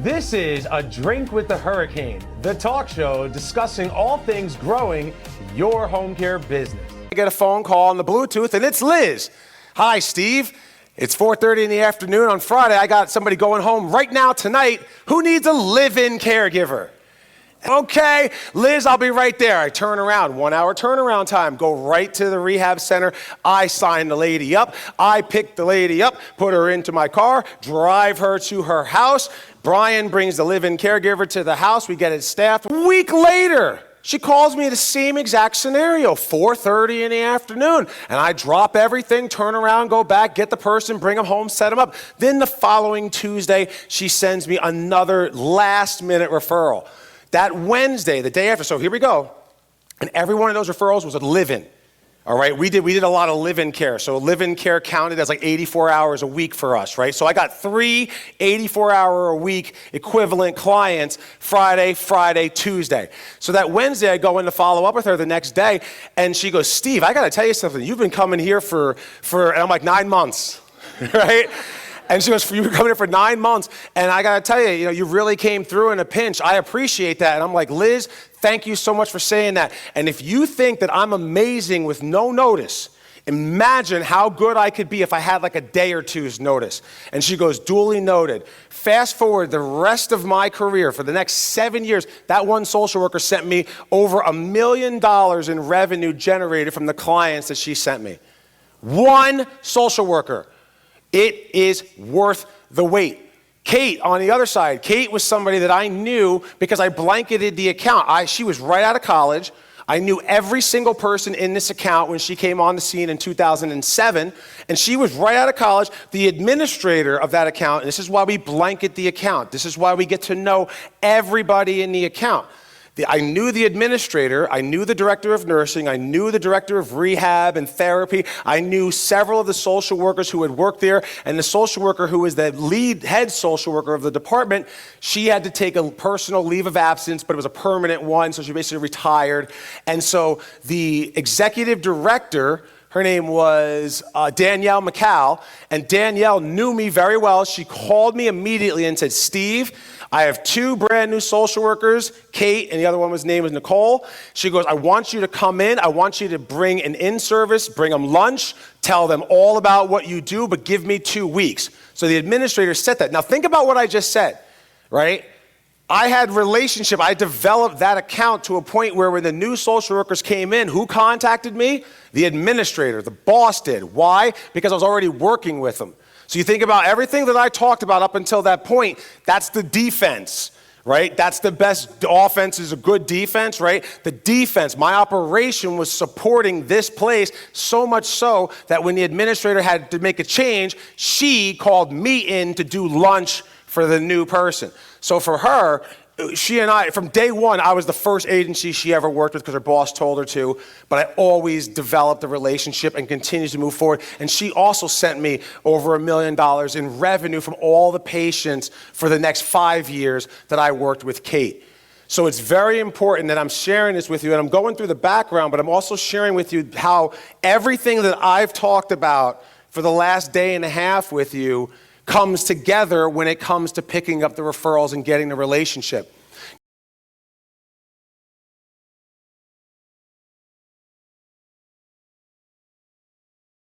This is A Drink with the Hurricane, the talk show discussing all things growing your home care business. I get a phone call on the Bluetooth, and it's Liz. Hi, Steve. It's 4:30 in the afternoon on Friday. I got somebody going home right now tonight who needs a live-in caregiver. Okay, Liz, I'll be right there. I turn around, 1 hour turnaround time, go right to the rehab center. I sign the lady up. I pick the lady up, put her into my car, drive her to her house. Brian brings the live-in caregiver to the house. We get it staffed. A week later, she calls me the same exact scenario, 4:30 in the afternoon. And I drop everything, turn around, go back, get the person, bring them home, set them up. Then the following Tuesday, she sends me another last-minute referral. That Wednesday, the day after, so here we go. And every one of those referrals was a live-in. All right, we did a lot of live-in care. So live-in care counted as like 84 hours a week for us, right? So I got 3 84-hour-a-week equivalent clients Friday, Tuesday. So that Wednesday, I go in to follow up with her the next day, and she goes, Steve, I got to tell you something. You've been coming here for and I'm like, 9 months, right? And she goes, you've been coming here for 9 months, and I got to tell you, you really came through in a pinch. I appreciate that. And I'm like, Liz, thank you so much for saying that. And if you think that I'm amazing with no notice, imagine how good I could be if I had like a day or two's notice. And she goes, duly noted. Fast forward the rest of my career, for the next 7 years, that one social worker sent me over $1 million in revenue generated from the clients that she sent me. One social worker. It is worth the wait. Kate, on the other side, Kate was somebody that I knew because I blanketed the account. She was right out of college. I knew every single person in this account when she came on the scene in 2007, and she was right out of college. The administrator of that account, and this is why we blanket the account. This is why we get to know everybody in the account. I knew the administrator, I knew the director of nursing, I knew the director of rehab and therapy, I knew several of the social workers who had worked there, and the social worker who was the head social worker of the department, she had to take a personal leave of absence, but it was a permanent one, so she basically retired. And so the executive director, her name was Danielle McCall, and Danielle knew me very well. She called me immediately and said, Steve, I have 2 brand new social workers, Kate, and the other one name was Nicole. She goes, I want you to come in. I want you to bring an in-service, bring them lunch, tell them all about what you do, but give me 2 weeks. So the administrator said that. Now think about what I just said, right? I had relationship. I developed that account to a point where when the new social workers came in, who contacted me? The administrator, the boss did. Why? Because I was already working with them. So you think about everything that I talked about up until that point, that's the defense, right? That's the best. Offense is a good defense, right? The defense, my operation was supporting this place so much so that when the administrator had to make a change, she called me in to do lunch for the new person. So for her, she and I, from day one, I was the first agency she ever worked with because her boss told her to, but I always developed a relationship and continues to move forward. And she also sent me over $1 million in revenue from all the patients for the next 5 years that I worked with Kate. So it's very important that I'm sharing this with you, and I'm going through the background, but I'm also sharing with you how everything that I've talked about for the last day and a half with you comes together when it comes to picking up the referrals and getting the relationship.